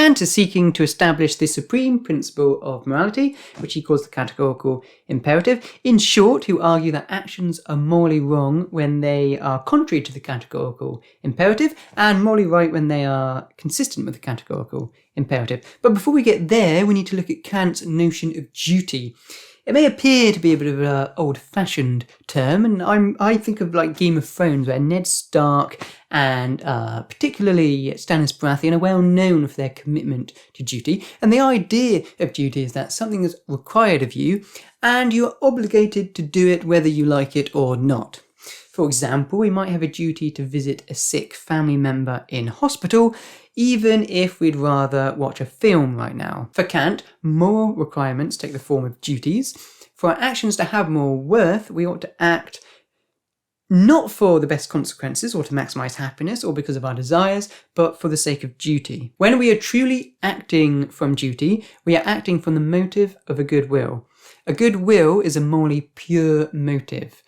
Kant is seeking to establish the supreme principle of morality, which he calls the categorical imperative. In short, he'll argue that actions are morally wrong when they are contrary to the categorical imperative, and morally right when they are consistent with the categorical imperative. But before we get there, we need to look at Kant's notion of duty. It may appear to be a bit of an old-fashioned term, and I think of like Game of Thrones, where Ned Stark and particularly Stannis Baratheon are well known for their commitment to duty. And the idea of duty is that something is required of you, and you are obligated to do it whether you like it or not. For example, we might have a duty to visit a sick family member in hospital, even if we'd rather watch a film right now. For Kant, moral requirements take the form of duties. For our actions to have moral worth, we ought to act not for the best consequences or to maximize happiness or because of our desires, but for the sake of duty. When we are truly acting from duty, we are acting from the motive of a good will. A good will is a morally pure motive.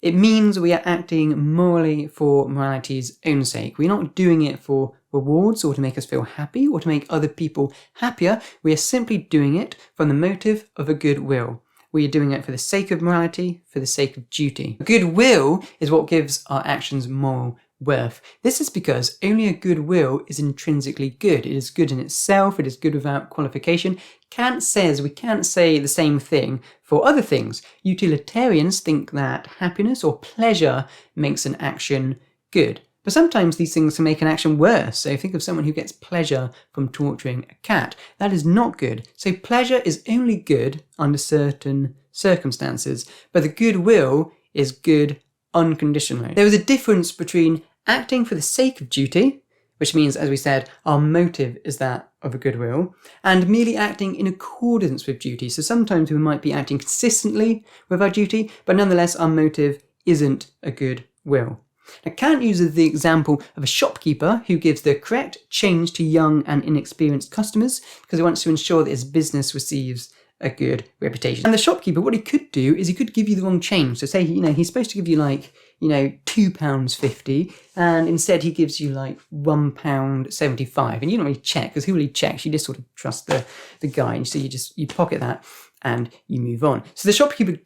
It means we are acting morally for morality's own sake. We're not doing it for rewards or to make us feel happy or to make other people happier. We are simply doing it from the motive of a good will. We are doing it for the sake of morality, for the sake of duty. Goodwill is what gives our actions moral worth. This is because only a good will is intrinsically good. It is good in itself. It is good without qualification. Kant says we can't say the same thing for other things. Utilitarians think that happiness or pleasure makes an action good. But sometimes these things can make an action worse. So think of someone who gets pleasure from torturing a cat. That is not good. So pleasure is only good under certain circumstances. But the goodwill is good unconditionally. There is a difference between acting for the sake of duty, which means, as we said, our motive is that of a goodwill, and merely acting in accordance with duty. So sometimes we might be acting consistently with our duty, but nonetheless our motive isn't a good will. Now, Kant uses the example of a shopkeeper who gives the correct change to young and inexperienced customers because he wants to ensure that his business receives a good reputation. And the shopkeeper, what he could do is he could give you the wrong change. So say, he's supposed to give you like, £2.50, and instead he gives you like £1.75, and you don't really check, because who really checks? You just sort of trust the guy, and so you pocket that and you move on. So the shopkeeper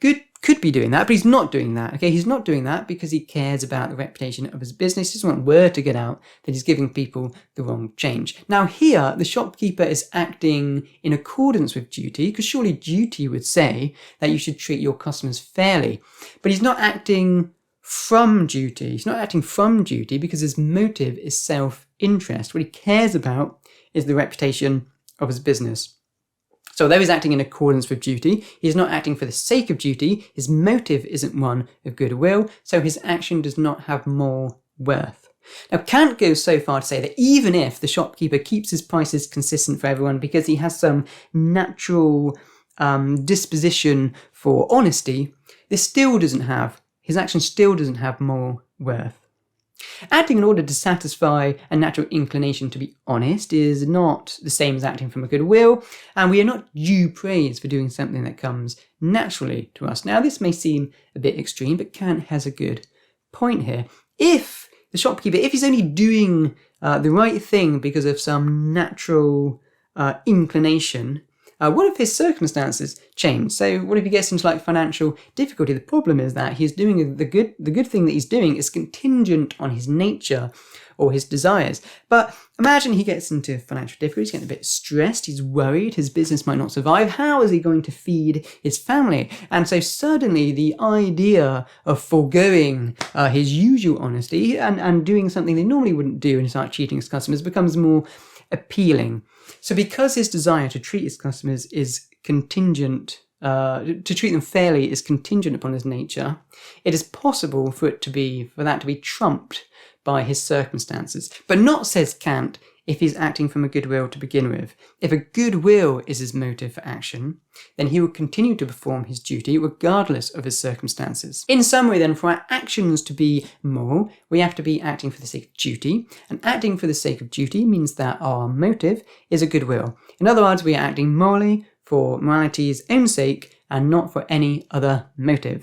could be doing that, but he's not doing that. Okay, he's not doing that because he cares about the reputation of his business. He doesn't want word to get out that he's giving people the wrong change. Now here, the shopkeeper is acting in accordance with duty, because surely duty would say that you should treat your customers fairly. But he's not acting from duty. He's not acting from duty because his motive is self-interest. What he cares about is the reputation of his business. So although he's acting in accordance with duty, he's not acting for the sake of duty. His motive isn't one of goodwill, so his action does not have moral worth. Now, Kant goes so far to say that even if the shopkeeper keeps his prices consistent for everyone because he has some natural disposition for honesty, his action still doesn't have moral worth. Acting in order to satisfy a natural inclination to be honest is not the same as acting from a good will, and we are not due praise for doing something that comes naturally to us. Now, this may seem a bit extreme, but Kant has a good point here. If the shopkeeper, if he's only doing the right thing because of some natural inclination, what if his circumstances change? So what if he gets into like financial difficulty? The problem is that he's doing the good thing that he's doing is contingent on his nature or his desires. But imagine he gets into financial difficulty, he's getting a bit stressed, he's worried, his business might not survive. How is he going to feed his family? And so suddenly the idea of foregoing his usual honesty and doing something they normally wouldn't do and start cheating his customers becomes more appealing. So because his desire to treat his customers is contingent, to treat them fairly is contingent upon his nature, it is possible for that to be trumped by his circumstances. But not, says Kant, if he's acting from a goodwill to begin with. If a goodwill is his motive for action, then he will continue to perform his duty regardless of his circumstances. In summary then, for our actions to be moral, we have to be acting for the sake of duty, and acting for the sake of duty means that our motive is a goodwill. In other words, we are acting morally for morality's own sake and not for any other motive.